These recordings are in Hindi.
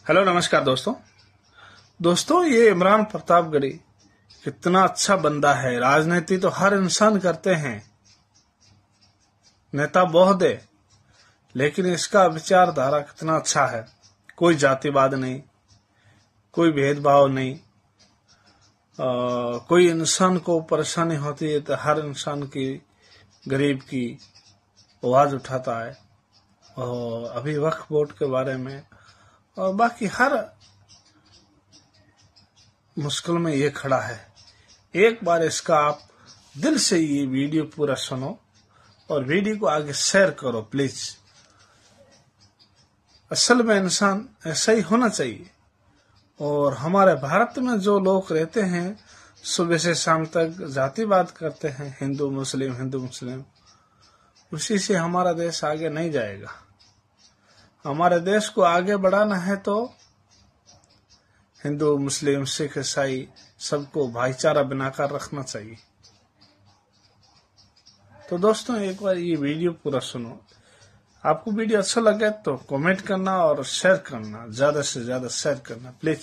हेलो नमस्कार दोस्तों ये इमरान प्रतापगढ़ी कितना अच्छा बंदा है। राजनीति तो हर इंसान करते हैं, नेता बहुत है, लेकिन इसका विचारधारा कितना अच्छा है। कोई जातिवाद नहीं, कोई भेदभाव नहीं, कोई इंसान को परेशानी होती है तो हर इंसान की, गरीब की आवाज उठाता है। और अभी वक्फ बोर्ड के बारे में और बाकी हर मुश्किल में ये खड़ा है। एक बार इसका आप दिल से ये वीडियो पूरा सुनो और वीडियो को आगे शेयर करो प्लीज। असल में इंसान ऐसा ही होना चाहिए। और हमारे भारत में जो लोग रहते हैं सुबह से शाम तक जातिवाद करते हैं, हिंदू मुस्लिम, उसी से हमारा देश आगे नहीं जाएगा। हमारे देश को आगे बढ़ाना है तो हिंदू मुस्लिम सिख ईसाई सबको भाईचारा बनाकर रखना चाहिए। तो दोस्तों एक बार ये वीडियो पूरा सुनो। आपको वीडियो अच्छा लगे तो कमेंट करना और शेयर करना, ज्यादा से ज्यादा शेयर करना प्लीज।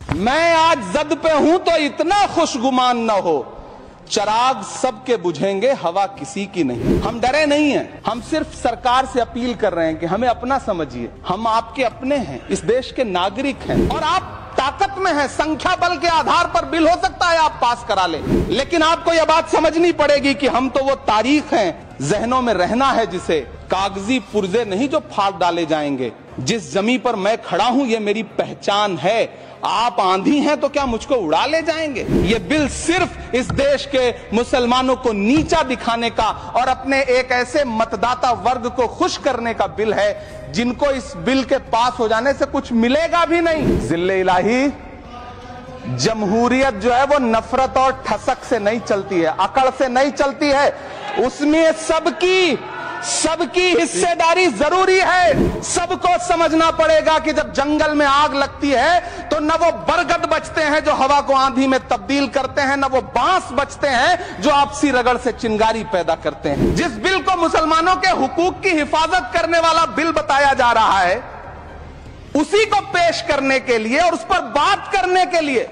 मैं आज जद पे हूं तो इतना खुशगुमान न हो, चराग सबके बुझेंगे हवा किसी की नहीं। हम डरे नहीं हैं, हम सिर्फ सरकार से अपील कर रहे हैं कि हमें अपना समझिए। हम आपके अपने हैं, इस देश के नागरिक हैं और आप ताकत में हैं। संख्या बल के आधार पर बिल हो सकता है आप पास करा लें, लेकिन आपको यह बात समझनी पड़ेगी कि हम तो वो तारीख हैं, जहनों में रहना है जिसे, कागजी पुर्जे नहीं जो फाड़ डाले जाएंगे। जिस जमीन पर मैं खड़ा हूं ये मेरी पहचान है। आप आंधी हैं तो क्या मुझको उड़ा ले जाएंगे? ये बिल सिर्फ इस देश के मुसलमानों को नीचा दिखाने का और अपने एक ऐसे मतदाता वर्ग को खुश करने का बिल है जिनको इस बिल के पास हो जाने से कुछ मिलेगा भी नहीं। जिल्ले इलाही, जमहूरियत जो है वो नफरत और ठसक से नहीं चलती है, अकड़ से नहीं चलती है। उसमें सबकी हिस्सेदारी जरूरी है। सबको समझना पड़ेगा कि जब जंगल में आग लगती है तो न वो बरगद बचते हैं जो हवा को आंधी में तब्दील करते हैं, न वो बांस बचते हैं जो आपसी रगड़ से चिंगारी पैदा करते हैं। जिस बिल को मुसलमानों के हुकूक की हिफाजत करने वाला बिल बताया जा रहा है, उसी को पेश करने के लिए और उस पर बात करने के लिए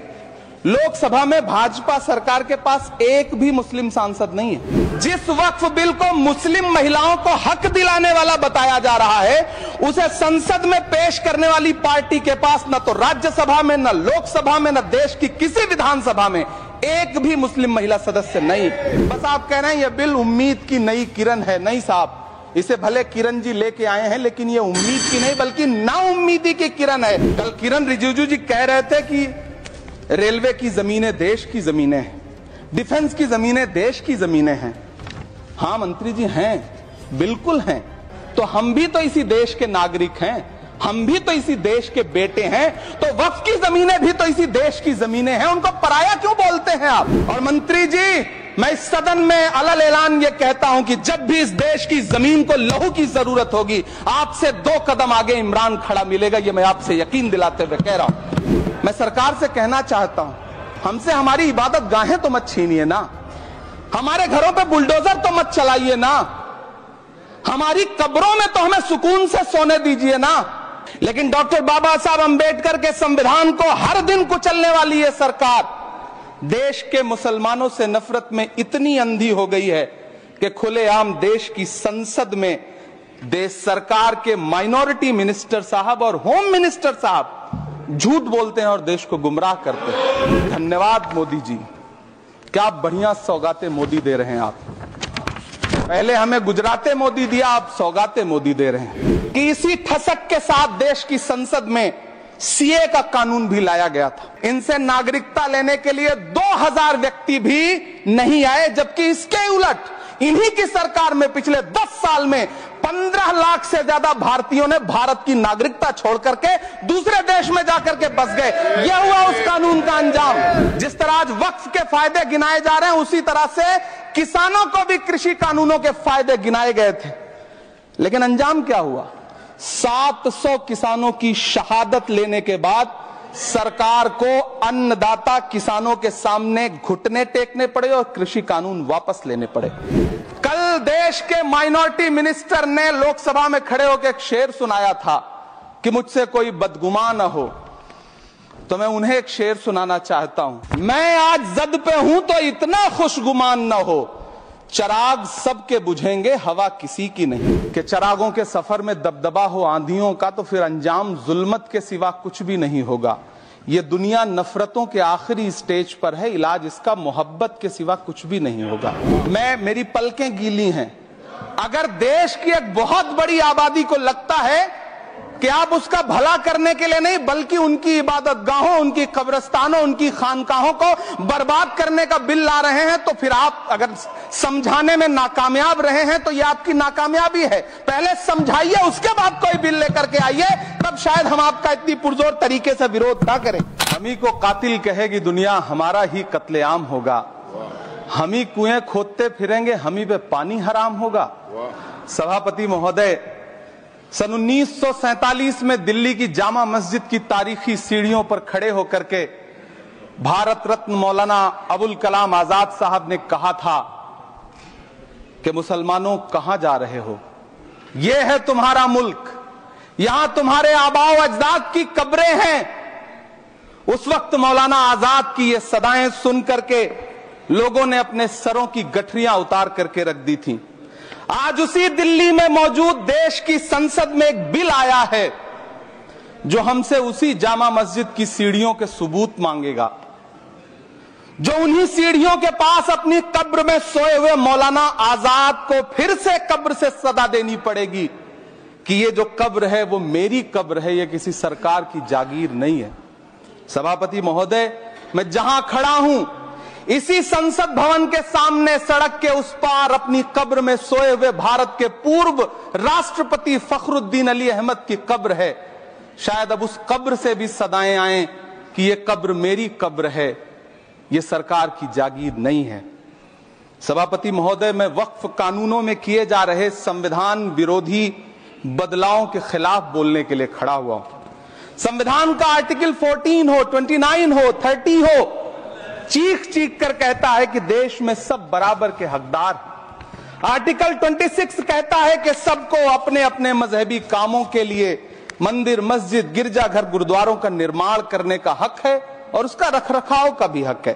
लोकसभा में भाजपा सरकार के पास एक भी मुस्लिम सांसद नहीं है। जिस वक्फ बिल को मुस्लिम महिलाओं को हक दिलाने वाला बताया जा रहा है, उसे संसद में पेश करने वाली पार्टी के पास न तो राज्यसभा में, न लोकसभा में, न देश की किसी विधानसभा में एक भी मुस्लिम महिला सदस्य नहीं। बस आप कह रहे हैं यह बिल उम्मीद की नई किरण है। नहीं साहब, इसे भले किरण जी लेके आए हैं, लेकिन ये उम्मीद की नहीं बल्कि नाउम्मीदी की किरण है। कल किरण रिजिजू जी कह रहे थे कि रेलवे की जमीनें देश की जमीनें हैं, डिफेंस की जमीनें देश की जमीनें हैं। हाँ मंत्री जी हैं, बिल्कुल हैं। तो हम भी तो इसी देश के नागरिक हैं, हम भी तो इसी देश के बेटे हैं। तो वक्फ की जमीनें भी तो इसी देश की जमीनें हैं, उनको पराया क्यों बोलते हैं आप? और मंत्री जी, मैं इस सदन में अलल ऐलान ये कहता हूं कि जब भी इस देश की जमीन को लहू की जरूरत होगी, आपसे 2 कदम आगे इमरान खड़ा मिलेगा। ये मैं आपसे यकीन दिलाते हुए कह रहा हूं। मैं सरकार से कहना चाहता हूं, हमसे हमारी इबादत गाहें तो मत छीनिए ना, हमारे घरों पे बुलडोजर तो मत चलाइए ना, हमारी कब्रों में तो हमें सुकून से सोने दीजिए ना। लेकिन डॉक्टर बाबा साहब अंबेडकर के संविधान को हर दिन कुचलने वाली ये सरकार देश के मुसलमानों से नफरत में इतनी अंधी हो गई है कि खुलेआम देश की संसद में देश सरकार के माइनॉरिटी मिनिस्टर साहब और होम मिनिस्टर साहब झूठ बोलते हैं और देश को गुमराह करते हैं। धन्यवाद मोदी जी, क्या बढ़िया सौगातें मोदी दे रहे हैं आप। पहले हमें गुजराते मोदी दिया, आप सौगातें मोदी दे रहे हैं। कि इसी ठसक के साथ देश की संसद में सीए का कानून भी लाया गया था। इनसे नागरिकता लेने के लिए 2000 व्यक्ति भी नहीं आए, जबकि इसके उलट इन्हीं की सरकार में पिछले 10 साल में 15 लाख से ज्यादा भारतीयों ने भारत की नागरिकता छोड़ करके दूसरे देश में जाकर के बस गए। यह हुआ उस कानून का अंजाम। जिस तरह आज वक्फ के फायदे गिनाए जा रहे हैं, उसी तरह से किसानों को भी कृषि कानूनों के फायदे गिनाए गए थे। लेकिन अंजाम क्या हुआ? 700 किसानों की शहादत लेने के बाद सरकार को अन्नदाता किसानों के सामने घुटने टेकने पड़े और कृषि कानून वापस लेने पड़े। कल कल देश के माइनॉरिटी मिनिस्टर ने लोकसभा में खड़े होकर एक शेर सुनाया था कि मुझसे कोई बदगुमान न हो, तो मैं उन्हें एक शेर सुनाना चाहता हूं। मैं आज जद पे हूं तो इतना खुशगुमान न हो, चिराग सबके बुझेंगे हवा किसी की नहीं। कि चिरागों के सफर में दबदबा हो आंधियों का, तो फिर अंजाम जुल्मत के सिवा कुछ भी नहीं होगा। ये दुनिया नफरतों के आखिरी स्टेज पर है, इलाज इसका मोहब्बत के सिवा कुछ भी नहीं होगा। मेरी पलकें गीली हैं। अगर देश की एक बहुत बड़ी आबादी को लगता है कि आप उसका भला करने के लिए नहीं, बल्कि उनकी इबादत गाहों, उनकी कब्रिस्तानों, उनकी खानकाहों को बर्बाद करने का बिल ला रहे हैं, तो फिर आप अगर समझाने में नाकामयाब रहे हैं तो यह आपकी नाकामयाबी है। पहले समझाइए, उसके बाद कोई बिल लेकर के आइए, तब शायद हम आपका इतनी पुरजोर तरीके से विरोध ना करें। हम ही को कातिल कहेगी दुनिया, हमारा ही कत्लेआम होगा। हम ही कुएं खोदते फिरेंगे, हम ही पे पानी हराम होगा। सभापति महोदय, सन 1947 में दिल्ली की जामा मस्जिद की तारीखी सीढ़ियों पर खड़े होकर के भारत रत्न मौलाना अबुल कलाम आजाद साहब ने कहा था कि मुसलमानों कहां जा रहे हो, यह है तुम्हारा मुल्क, यहां तुम्हारे आबाओ अजदाद की कब्रें हैं। उस वक्त मौलाना आजाद की ये सदाएं सुन करके लोगों ने अपने सरों की गठरियां उतार करके रख दी थी। आज उसी दिल्ली में मौजूद देश की संसद में एक बिल आया है जो हमसे उसी जामा मस्जिद की सीढ़ियों के सबूत मांगेगा, जो उन्हीं सीढ़ियों के पास अपनी कब्र में सोए हुए मौलाना आजाद को फिर से कब्र से सदा देनी पड़ेगी कि ये जो कब्र है वो मेरी कब्र है, ये किसी सरकार की जागीर नहीं है। सभापति महोदय, मैं जहां खड़ा हूं इसी संसद भवन के सामने सड़क के उस पार अपनी कब्र में सोए हुए भारत के पूर्व राष्ट्रपति फखरुद्दीन अली अहमद की कब्र है। शायद अब उस कब्र से भी सदाएं आए कि ये कब्र मेरी कब्र है, ये सरकार की जागीर नहीं है। सभापति महोदय, मैं वक्फ कानूनों में किए जा रहे संविधान विरोधी बदलावों के खिलाफ बोलने के लिए खड़ा हुआ हूं। संविधान का आर्टिकल 14 हो, 29 हो, 30 हो, चीख चीख कर कहता है कि देश में सब बराबर के हकदार हैं। आर्टिकल 26 कहता है कि सबको अपने अपने मजहबी कामों के लिए मंदिर, मस्जिद, गिरजाघर, गुरुद्वारों का निर्माण करने का हक है और उसका रखरखाव का भी हक है।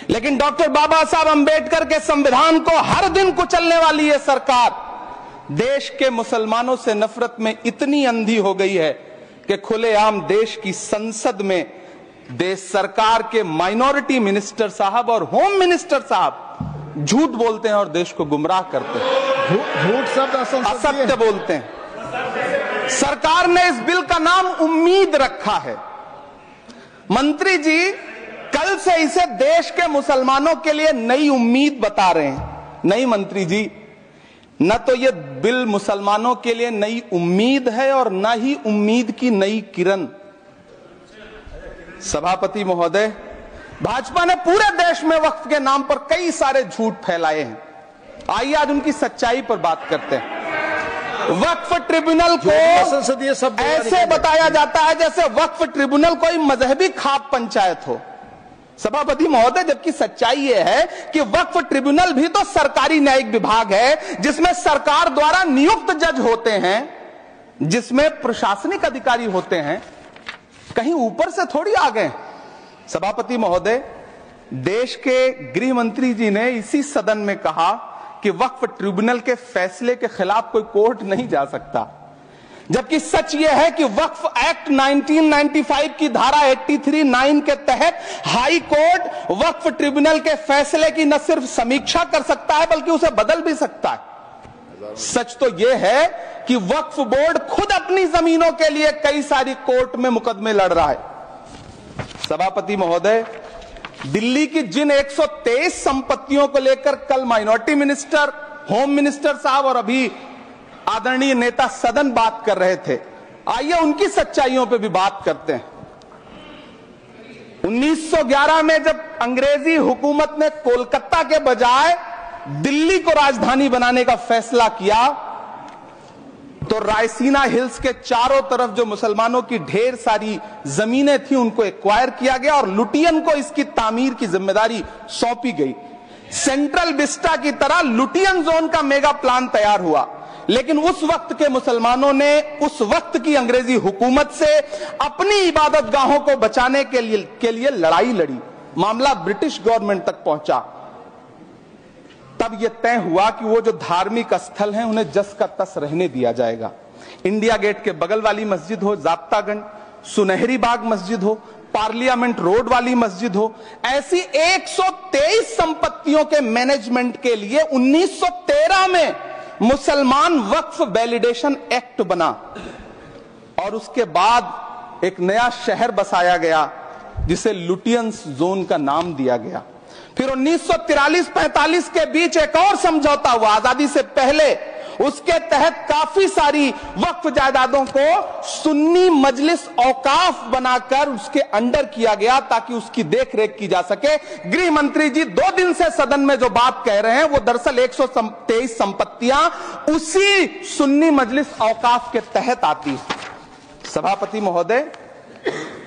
लेकिन डॉक्टर बाबा साहब अंबेडकर के संविधान को हर दिन कुचलने वाली ये सरकार देश के मुसलमानों से नफरत में इतनी अंधी हो गई है कि खुलेआम देश की संसद में देश सरकार के माइनॉरिटी मिनिस्टर साहब और होम मिनिस्टर साहब झूठ बोलते हैं और देश को गुमराह करते हैं। झूठ शब्द असत्य बोलते हैं। सरकार ने इस बिल का नाम उम्मीद रखा है। मंत्री जी कल से इसे देश के मुसलमानों के लिए नई उम्मीद बता रहे हैं। नहीं मंत्री जी, न तो ये बिल मुसलमानों के लिए नई उम्मीद है और न ही उम्मीद की नई किरण। सभापति महोदय, भाजपा ने पूरे देश में वक्फ के नाम पर कई सारे झूठ फैलाए हैं। आइए आज उनकी सच्चाई पर बात करते हैं। वक्फ ट्रिब्यूनल को ऐसे बताया जाता है जैसे वक्फ ट्रिब्यूनल कोई मजहबी खाप पंचायत हो। सभापति महोदय, जबकि सच्चाई यह है कि वक्फ ट्रिब्यूनल भी तो सरकारी न्यायिक विभाग है जिसमें सरकार द्वारा नियुक्त जज होते हैं, जिसमें प्रशासनिक अधिकारी होते हैं, कहीं ऊपर से थोड़ी आ गए। सभापति महोदय, देश के गृह मंत्री जी ने इसी सदन में कहा कि वक्फ ट्रिब्यूनल के फैसले के खिलाफ कोई कोर्ट नहीं जा सकता, जबकि सच यह है कि वक्फ एक्ट 1995 की धारा 83(9) के तहत हाई कोर्ट वक्फ ट्रिब्यूनल के फैसले की न सिर्फ समीक्षा कर सकता है बल्कि उसे बदल भी सकता है। सच तो यह है कि वक्फ बोर्ड खुद अपनी जमीनों के लिए कई सारी कोर्ट में मुकदमे लड़ रहा है। सभापति महोदय, दिल्ली की जिन 123 संपत्तियों को लेकर कल माइनॉरिटी मिनिस्टर, होम मिनिस्टर साहब और अभी आदरणीय नेता सदन बात कर रहे थे, आइए उनकी सच्चाइयों पे भी बात करते हैं। 1911 में जब अंग्रेजी हुकूमत ने कोलकाता के बजाय दिल्ली को राजधानी बनाने का फैसला किया तो रायसीना हिल्स के चारों तरफ जो मुसलमानों की ढेर सारी जमीनें थी उनको एक्वायर किया गया और लुटियन को इसकी तामीर की जिम्मेदारी सौंपी गई। सेंट्रल विस्टा की तरह लुटियन जोन का मेगा प्लान तैयार हुआ, लेकिन उस वक्त के मुसलमानों ने उस वक्त की अंग्रेजी हुकूमत से अपनी इबादत गाहों को बचाने के लिए लड़ाई लड़ी। मामला ब्रिटिश गवर्नमेंट तक पहुंचा। तब यह तय हुआ कि वो जो धार्मिक स्थल हैं उन्हें जस का तस रहने दिया जाएगा। इंडिया गेट के बगल वाली मस्जिद हो, जाब्तागंज, सुनहरी बाग मस्जिद हो, पार्लियामेंट रोड वाली मस्जिद हो, ऐसी 123 संपत्तियों के मैनेजमेंट के लिए 1913 में मुसलमान वक्फ वैलिडेशन एक्ट बना और उसके बाद एक नया शहर बसाया गया जिसे लुटियंस जोन का नाम दिया गया। फिर 1943-45 के बीच एक और समझौता हुआ आजादी से पहले, उसके तहत काफी सारी वक्फ जायदादों को सुन्नी मजलिस औकाफ बनाकर उसके अंडर किया गया ताकि उसकी देखरेख की जा सके। गृह मंत्री जी 2 दिन से सदन में जो बात कह रहे हैं वो दरअसल 123 संपत्तियां उसी सुन्नी मजलिस औकाफ के तहत आती है। सभापति महोदय,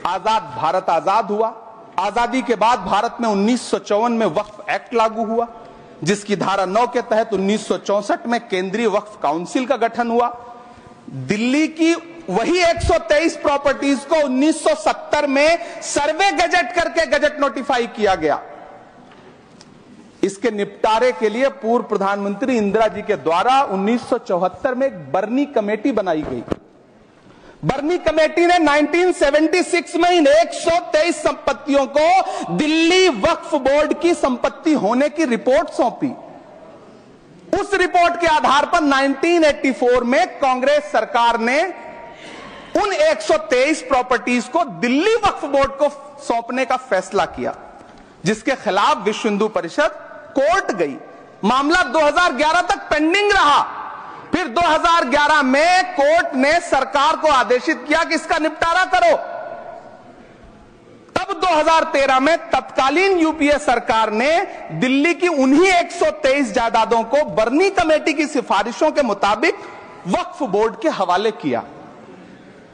आजाद भारत आजाद हुआ। आजादी के बाद भारत में 1954 में वक्फ एक्ट लागू हुआ, जिसकी धारा 9 के तहत 1964 में केंद्रीय वक्फ काउंसिल का गठन हुआ। दिल्ली की वही 123 प्रॉपर्टीज को 1970 में सर्वे गजट करके गजट नोटिफाई किया गया। इसके निपटारे के लिए पूर्व प्रधानमंत्री इंदिरा जी के द्वारा 1974 में एक बर्नी कमेटी बनाई गई। बर्नी कमेटी ने 1976 में इन 123 संपत्तियों को दिल्ली वक्फ बोर्ड की संपत्ति होने की रिपोर्ट सौंपी। उस रिपोर्ट के आधार पर 1984 में कांग्रेस सरकार ने उन 123 प्रॉपर्टीज को दिल्ली वक्फ बोर्ड को सौंपने का फैसला किया, जिसके खिलाफ विश्व हिंदू परिषद कोर्ट गई। मामला 2011 तक पेंडिंग रहा। फिर 2011 में कोर्ट ने सरकार को आदेशित किया कि इसका निपटारा करो। तब 2013 में तत्कालीन यूपीए सरकार ने दिल्ली की उन्हीं 123 जायदादों को बर्नी कमेटी की सिफारिशों के मुताबिक वक्फ बोर्ड के हवाले किया।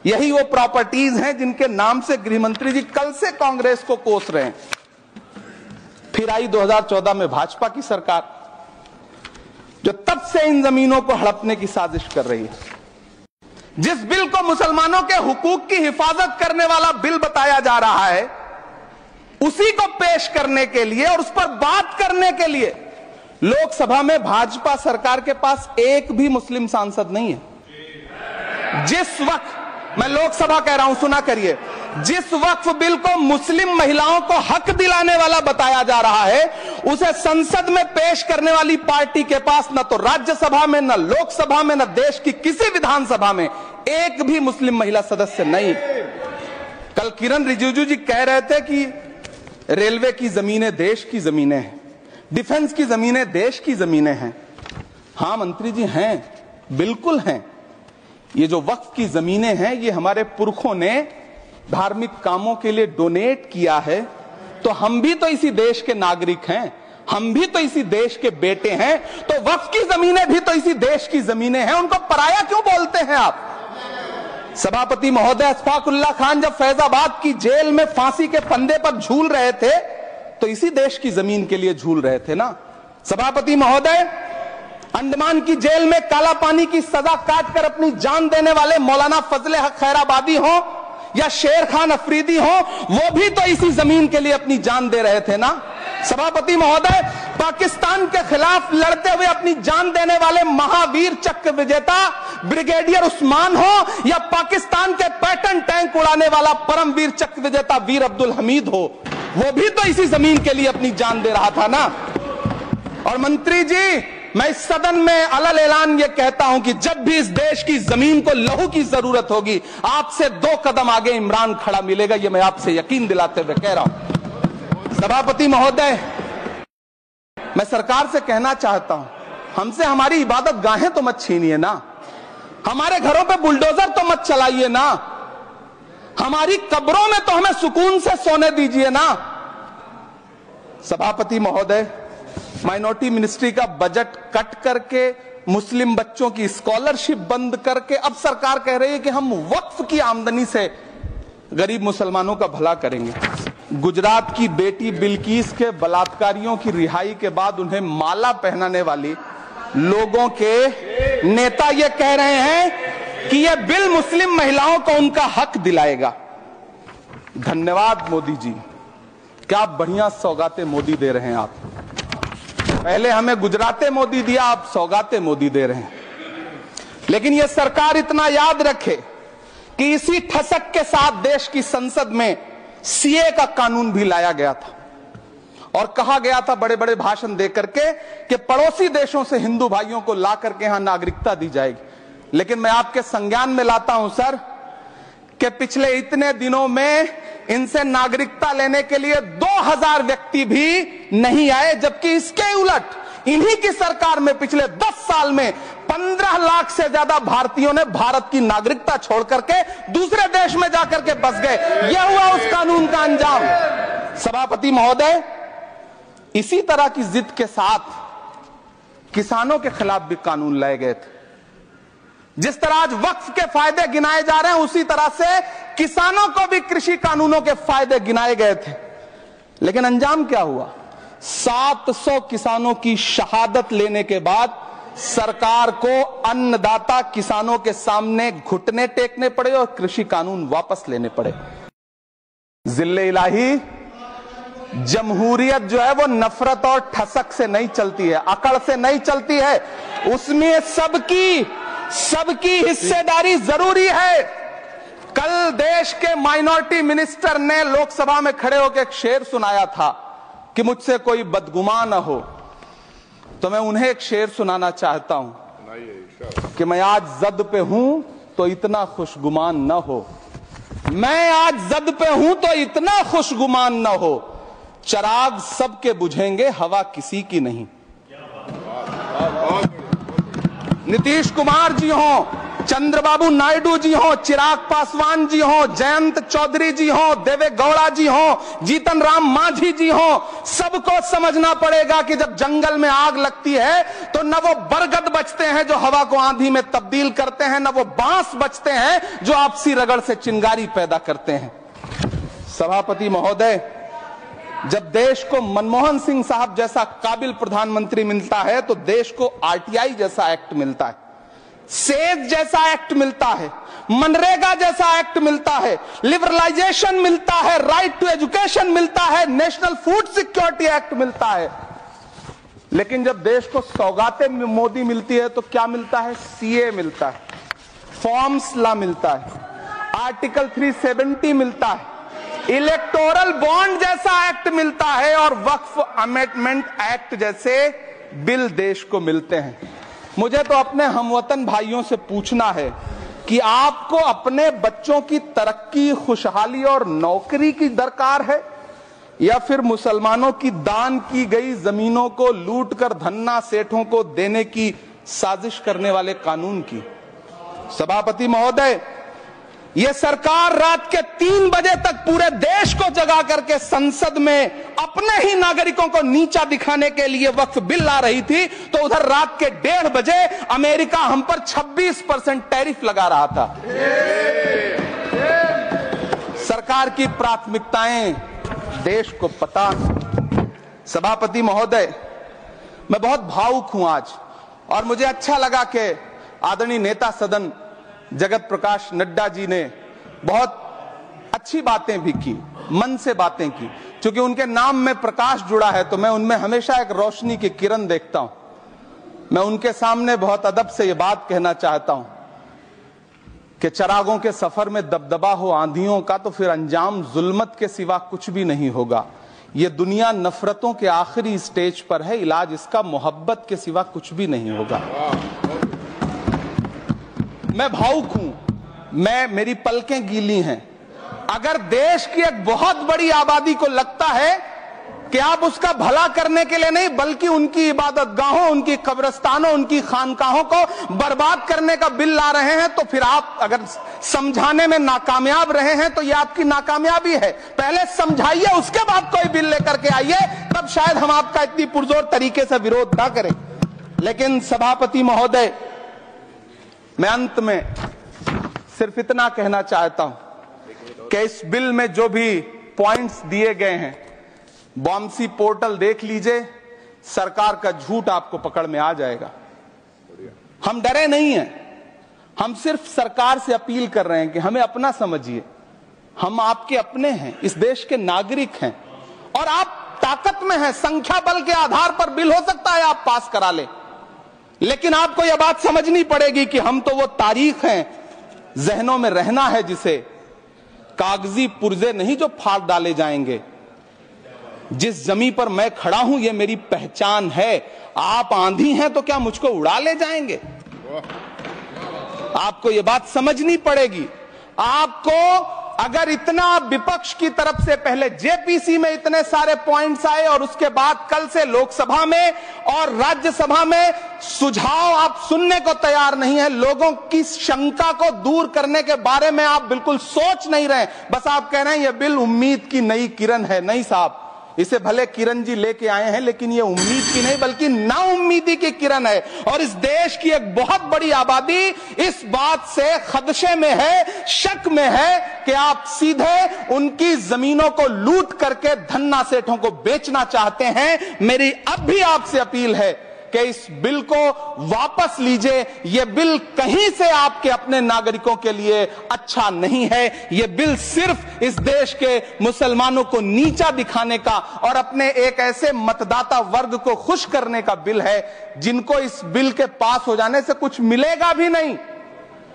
यही वो प्रॉपर्टीज हैं जिनके नाम से गृहमंत्री जी कल से कांग्रेस को कोस रहे हैं। फिर आई 2014 में भाजपा की सरकार, जो तब से इन जमीनों को हड़पने की साजिश कर रही है। जिस बिल को मुसलमानों के हुकूक की हिफाजत करने वाला बिल बताया जा रहा है, उसी को पेश करने के लिए और उस पर बात करने के लिए लोकसभा में भाजपा सरकार के पास एक भी मुस्लिम सांसद नहीं है। जिस वक्त, मैं लोकसभा कह रहा हूं, सुना करिए, जिस वक्फ बिल को मुस्लिम महिलाओं को हक दिलाने वाला बताया जा रहा है, उसे संसद में पेश करने वाली पार्टी के पास न तो राज्यसभा में, न लोकसभा में, न देश की किसी विधानसभा में एक भी मुस्लिम महिला सदस्य नहीं। कल किरण रिजिजू जी कह रहे थे कि रेलवे की जमीनें देश की जमीनें हैं, डिफेंस की जमीनें देश की जमीनें हैं। हां मंत्री जी, हैं, बिल्कुल हैं। ये जो वक्फ की जमीनें हैं, ये हमारे पुरखों ने धार्मिक कामों के लिए डोनेट किया है, तो हम भी तो इसी देश के नागरिक हैं, हम भी तो इसी देश के बेटे हैं, तो वक्फ की जमीनें भी तो इसी देश की जमीनें हैं। उनको पराया क्यों बोलते हैं आप? सभापति महोदय, अशफाकुल्लाह खान जब फैजाबाद की जेल में फांसी के फंदे पर झूल रहे थे, तो इसी देश की जमीन के लिए झूल रहे थे ना। सभापति महोदय, अंडमान की जेल में काला पानी की सजा काटकर अपनी जान देने वाले मौलाना फजले हक खैराबादी हो या शेर खान अफरीदी हो, वो भी तो इसी जमीन के लिए अपनी जान दे रहे थे ना। सभापति महोदय, पाकिस्तान के खिलाफ लड़ते हुए अपनी जान देने वाले महावीर चक्र विजेता ब्रिगेडियर उस्मान हो या पाकिस्तान के पैटर्न टैंक उड़ाने वाला परमवीर चक्र विजेता वीर अब्दुल हमीद हो, वो भी तो इसी जमीन के लिए अपनी जान दे रहा था ना। और मंत्री जी, मैं इस सदन में अलल ऐलान ये कहता हूं कि जब भी इस देश की जमीन को लहू की जरूरत होगी, आपसे 2 कदम आगे इमरान खड़ा मिलेगा, ये मैं आपसे यकीन दिलाते हुए कह रहा हूं। सभापति महोदय, मैं सरकार से कहना चाहता हूं, हमसे हमारी इबादत गाहें तो मत छीनिए ना, हमारे घरों पे बुलडोजर तो मत चलाइए ना, हमारी कब्रों में तो हमें सुकून से सोने दीजिए ना। सभापति महोदय, माइनॉरिटी मिनिस्ट्री का बजट कट करके, मुस्लिम बच्चों की स्कॉलरशिप बंद करके अब सरकार कह रही है कि हम वक्फ की आमदनी से गरीब मुसलमानों का भला करेंगे। गुजरात की बेटी बिल्किस के बलात्कारियों की रिहाई के बाद उन्हें माला पहनाने वाली लोगों के नेता ये कह रहे हैं कि यह बिल मुस्लिम महिलाओं को उनका हक दिलाएगा। धन्यवाद मोदी जी, क्या बढ़िया सौगातें मोदी दे रहे हैं आप। पहले हमें गुजराते मोदी दिया, आप सौगातें मोदी दे रहे हैं। लेकिन यह सरकार इतना याद रखे कि इसी ठसक के साथ देश की संसद में सीए का कानून भी लाया गया था और कहा गया था बड़े बड़े भाषण देकर के कि पड़ोसी देशों से हिंदू भाइयों को ला करके यहां नागरिकता दी जाएगी। लेकिन मैं आपके संज्ञान में लाता हूं सर कि पिछले इतने दिनों में इनसे नागरिकता लेने के लिए 2000 व्यक्ति भी नहीं आए, जबकि इसके उलट इन्हीं की सरकार में पिछले 10 साल में 15 लाख से ज्यादा भारतीयों ने भारत की नागरिकता छोड़ करके दूसरे देश में जाकर के बस गए। यह हुआ उस कानून का अंजाम। सभापति महोदय, इसी तरह की जिद के साथ किसानों के खिलाफ भी कानून लाए गए थे। जिस तरह आज वक्फ के फायदे गिनाए जा रहे हैं, उसी तरह से किसानों को भी कृषि कानूनों के फायदे गिनाए गए थे। लेकिन अंजाम क्या हुआ? 700 किसानों की शहादत लेने के बाद सरकार को अन्नदाता किसानों के सामने घुटने टेकने पड़े और कृषि कानून वापस लेने पड़े। जिल्ले इलाही, जमहूरियत जो है वो नफरत और ठसक से नहीं चलती है, अकड़ से नहीं चलती है। उसमें सबकी हिस्सेदारी जरूरी है। कल देश के माइनॉरिटी मिनिस्टर ने लोकसभा में खड़े होकर एक शेर सुनाया था कि मुझसे कोई बदगुमान न हो, तो मैं उन्हें एक शेर सुनाना चाहता हूं कि मैं आज जद पे हूं तो इतना खुशगुमान न हो। मैं आज जद पे हूं तो इतना खुशगुमान न हो, चराग सबके बुझेंगे हवा किसी की नहीं। नीतीश कुमार जी हो, चंद्रबाबू नायडू जी हो, चिराग पासवान जी हो, जयंत चौधरी जी हो, देवे गौड़ा जी हो, जीतन राम मांझी जी हो, सबको समझना पड़ेगा कि जब जंगल में आग लगती है तो न वो बरगद बचते हैं जो हवा को आंधी में तब्दील करते हैं, न वो बांस बचते हैं जो आपसी रगड़ से चिंगारी पैदा करते हैं। सभापति महोदय, जब देश को मनमोहन सिंह साहब जैसा काबिल प्रधानमंत्री मिलता है तो देश को आरटीआई जैसा एक्ट मिलता है, सेज जैसा एक्ट मिलता है, मनरेगा जैसा एक्ट मिलता है, लिबरलाइजेशन मिलता है, राइट टू एजुकेशन मिलता है, नेशनल फूड सिक्योरिटी एक्ट मिलता है। लेकिन जब देश को सौगातें मोदी मिलती है तो क्या मिलता है? सीए मिलता है, फॉर्म्स लॉ मिलता है, आर्टिकल 370 मिलता है, इलेक्टोरल बॉन्ड जैसा एक्ट मिलता है और वक्फ अमेंडमेंट एक्ट जैसे बिल देश को मिलते हैं। मुझे तो अपने हमवतन भाइयों से पूछना है कि आपको अपने बच्चों की तरक्की, खुशहाली और नौकरी की दरकार है या फिर मुसलमानों की दान की गई जमीनों को लूटकर धन्ना सेठों को देने की साजिश करने वाले कानून की? सभापति महोदय, यह सरकार रात के 3 बजे तक पूरे देश को जगा करके संसद में अपने ही नागरिकों को नीचा दिखाने के लिए वक्फ बिल ला रही थी, तो उधर रात के 1:30 बजे अमेरिका हम पर 26% टैरिफ लगा रहा था। सरकार की प्राथमिकताएं देश को पता। सभापति महोदय, मैं बहुत भावुक हूं आज, और मुझे अच्छा लगा कि आदरणीय नेता सदन जगत प्रकाश नड्डा जी ने बहुत अच्छी बातें भी की, मन से बातें की। क्योंकि उनके नाम में प्रकाश जुड़ा है तो मैं उनमें हमेशा एक रोशनी की किरण देखता हूं। मैं उनके सामने बहुत अदब से यह बात कहना चाहता हूं कि चरागों के सफर में दबदबा हो आंधियों का तो फिर अंजाम जुल्मत के सिवा कुछ भी नहीं होगा। यह दुनिया नफरतों के आखिरी स्टेज पर है, इलाज इसका मोहब्बत के सिवा कुछ भी नहीं होगा। मैं भावुक हूं, मेरी पलकें गीली हैं। अगर देश की एक बहुत बड़ी आबादी को लगता है कि आप उसका भला करने के लिए नहीं बल्कि उनकी इबादत गाहों, उनकी कब्रिस्तानों, उनकी खानकाहों को बर्बाद करने का बिल ला रहे हैं, तो फिर आप अगर समझाने में नाकामयाब रहे हैं तो यह आपकी नाकामयाबी है। पहले समझाइए, उसके बाद कोई बिल लेकर के आइए, तब शायद हम आपका इतनी पुरजोर तरीके से विरोध ना करें। लेकिन सभापति महोदय, मैं अंत में सिर्फ इतना कहना चाहता हूं कि इस बिल में जो भी पॉइंट्स दिए गए हैं, बॉम्सी पोर्टल देख लीजिए, सरकार का झूठ आपको पकड़ में आ जाएगा। हम डरे नहीं हैं, हम सिर्फ सरकार से अपील कर रहे हैं कि हमें अपना समझिए। हम आपके अपने हैं, इस देश के नागरिक हैं और आप ताकत में हैं। संख्या बल के आधार पर बिल हो सकता है आप पास करा ले, लेकिन आपको यह बात समझनी पड़ेगी कि हम तो वो तारीख हैं, जहनों में रहना है जिसे, कागजी पुर्जे नहीं जो फाड़ डाले जाएंगे। जिस जमीन पर मैं खड़ा हूं ये मेरी पहचान है। आप आंधी हैं तो क्या मुझको उड़ा ले जाएंगे? आपको यह बात समझनी पड़ेगी। आपको अगर इतना विपक्ष की तरफ से पहले जेपीसी में इतने सारे पॉइंट्स आए और उसके बाद कल से लोकसभा में और राज्यसभा में सुझाव आप सुनने को तैयार नहीं है, लोगों की शंका को दूर करने के बारे में आप बिल्कुल सोच नहीं रहे, बस आप कह रहे हैं यह बिल उम्मीद की नई किरण है। नहीं साहब, इसे भले किरण जी लेके आए हैं, लेकिन ये उम्मीद की नहीं बल्कि नाउम्मीदी की किरण है। और इस देश की एक बहुत बड़ी आबादी इस बात से खदशे में है, शक में है कि आप सीधे उनकी जमीनों को लूट करके धन्ना सेठों को बेचना चाहते हैं। मेरी अब भी आपसे अपील है कि इस बिल को वापस लीजिए। यह बिल कहीं से आपके अपने नागरिकों के लिए अच्छा नहीं है। यह बिल सिर्फ इस देश के मुसलमानों को नीचा दिखाने का और अपने एक ऐसे मतदाता वर्ग को खुश करने का बिल है जिनको इस बिल के पास हो जाने से कुछ मिलेगा भी नहीं,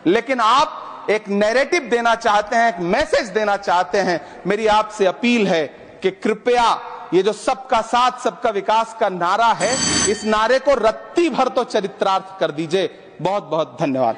लेकिन आप एक नैरेटिव देना चाहते हैं, एक मैसेज देना चाहते हैं। मेरी आपसे अपील है कि कृपया ये जो सबका साथ सबका विकास का नारा है, इस नारे को रत्ती भर तो चरित्रार्थ कर दीजिए। बहुत बहुत धन्यवाद।